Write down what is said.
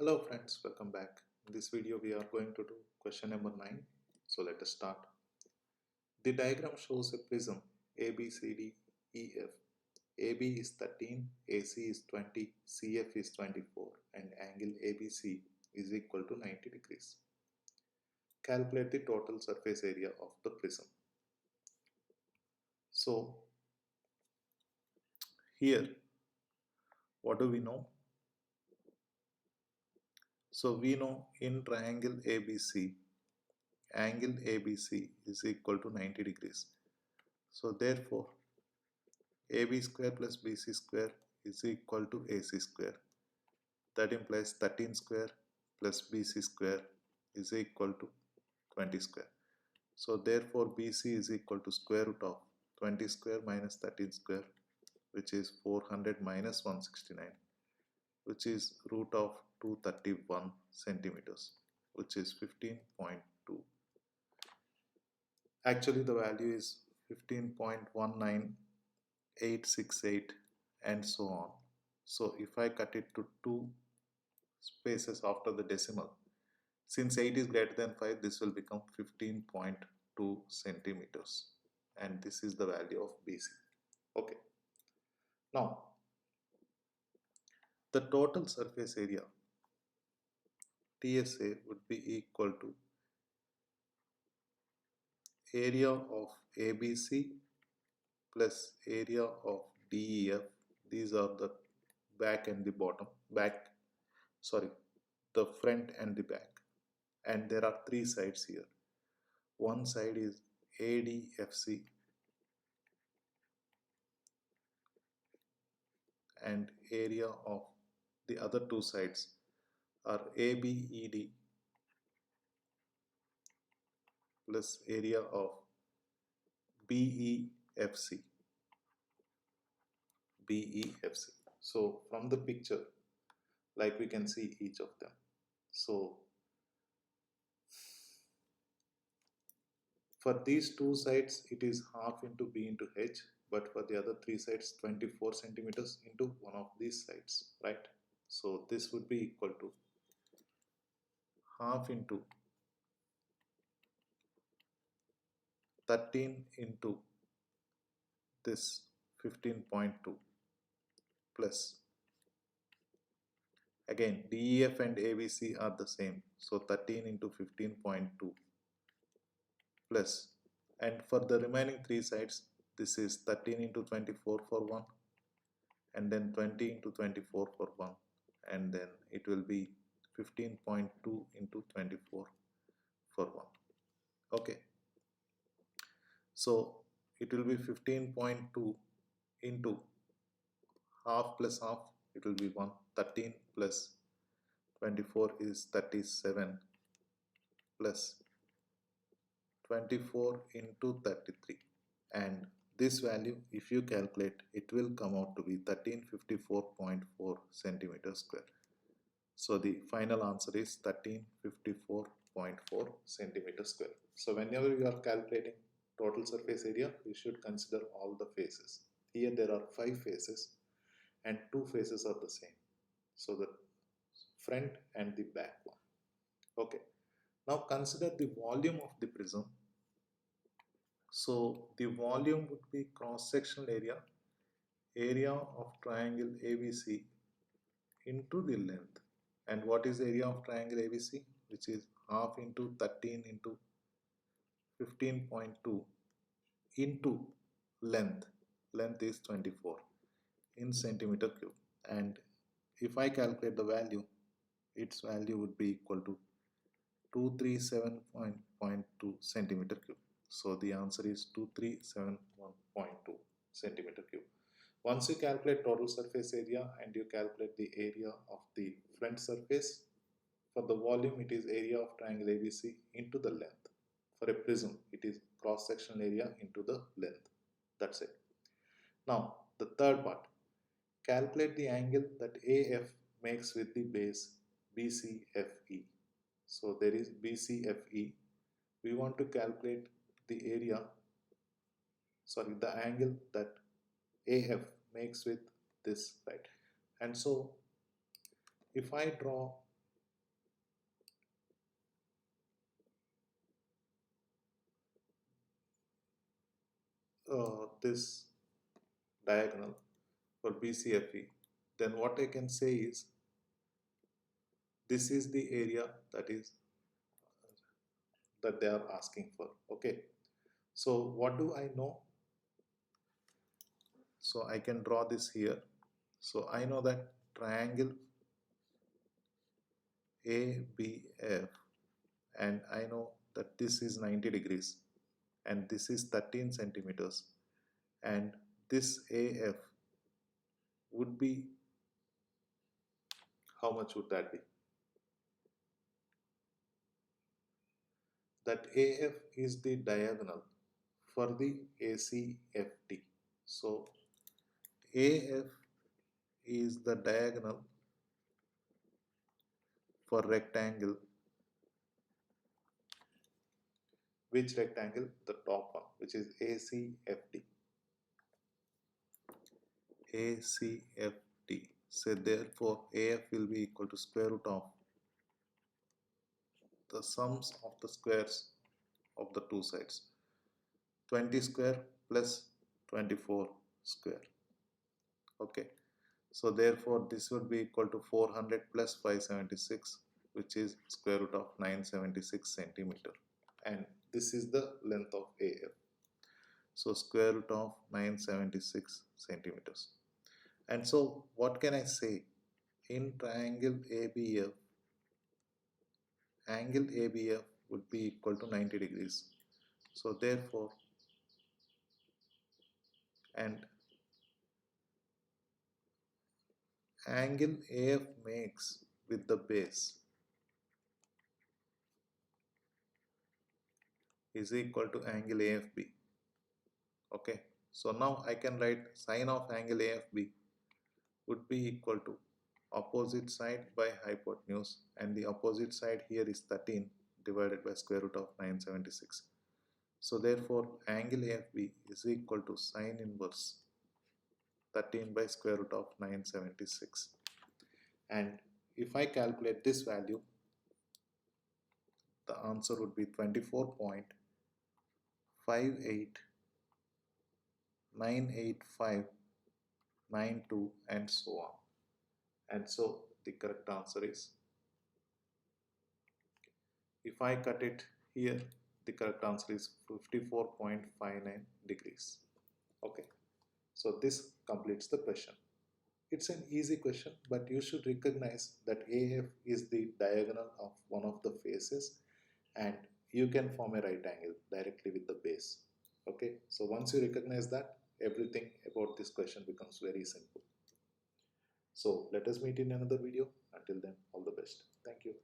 Hello friends, welcome back. In this video we are going to do question number 9. So let us start. The diagram shows a prism ABCDEF. AB is 13, AC is 20, CF is 24 and angle ABC is equal to 90 degrees. Calculate the total surface area of the prism. So here what do we know? So we know in triangle ABC, angle ABC is equal to 90 degrees. So therefore AB square plus BC square is equal to AC square. That implies 13 square plus BC square is equal to 20 square. So therefore BC is equal to square root of 20 square minus 13 square, which is 400 minus 169, which is root of 231 centimeters, which is 15.2. Actually the value is 15.19868 and so on. So if I cut it to 2 spaces after the decimal, since 8 is greater than 5, this will become 15.2 centimeters, and this is the value of BC. Okay, now the total surface area TSA would be equal to area of ABC plus area of DEF. These are the back and the bottom, the front and the back, and there are 3 sides here. One side is ADFC and area of the other 2 sides are ABED plus area of BEFC. So from the picture, like we can see each of them. So for these 2 sides it is half into B into H, but for the other 3 sides 24 centimeters into one of these sides, right? So this would be equal to half into 13 into this 15.2 plus, again DEF and ABC are the same, so 13 into 15.2 plus, and for the remaining 3 sides this is 13 into 24 for 1, and then 20 into 24 for 1, and then it will be 15.2 into 24 for 1. Okay, so it will be 15.2 into half plus half, it will be 1. 13 plus 24 is 37 plus 24 into 33, and this value, if you calculate, it will come out to be 1354.4 centimeters square. So the final answer is 1354.4 centimeters square. So whenever you are calculating total surface area, you should consider all the faces. Here there are 5 faces and 2 faces are the same. So the front and the back one. Okay. Now consider the volume of the prism. So the volume would be cross-sectional area of triangle ABC into the length. And what is the area of triangle ABC? Which is half into 13 into 15.2 into length. Length is 24 in centimeter cube. And if I calculate the value, its value would be equal to 237.2 centimeter cube. So the answer is 2371.2 centimeter cube. Once you calculate total surface area and you calculate the area of the front surface, for the volume it is area of triangle ABC into the length. For a prism it is cross-sectional area into the length. That's it. Now the third part, calculate the angle that AF makes with the base BCFE. So there is BCFE. We want to calculate the angle that AF makes with this, right? And so if I draw this diagonal for BCFE, then what I can say is this is the area that they are asking for. Okay, so what do I know? So I can draw this here. So I know that triangle ABF, and I know that this is 90 degrees and this is 13 centimeters, and this AF would be, how much would that be? That AF is the diagonal for the ACFT. So AF is the diagonal for rectangle. Which rectangle? The top one, which is ACFT. ACFT. So therefore AF will be equal to square root of the sums of the squares of the two sides. 20 square plus 24 square. Okay, so therefore this would be equal to 400 plus 576, which is square root of 976 centimeter, and this is the length of AF. So square root of 976 centimeters. And so what can I say? In triangle ABF, angle ABF would be equal to 90 degrees. So therefore, and angle AF makes with the base is equal to angle AFB. Okay, so now I can write sine of angle AFB would be equal to opposite side by hypotenuse, and the opposite side here is 13 divided by square root of 976. So therefore angle AFB is equal to sine inverse 13 by square root of 976. And if I calculate this value, the answer would be 24.5898592 and so on. And so the correct answer is, if I cut it here, the correct answer is 54.59 degrees. Okay, so this completes the question. It's an easy question, but you should recognize that AF is the diagonal of one of the faces, and you can form a right angle directly with the base. Okay, so once you recognize that, everything about this question becomes very simple. So let us meet in another video. Until then, all the best. Thank you.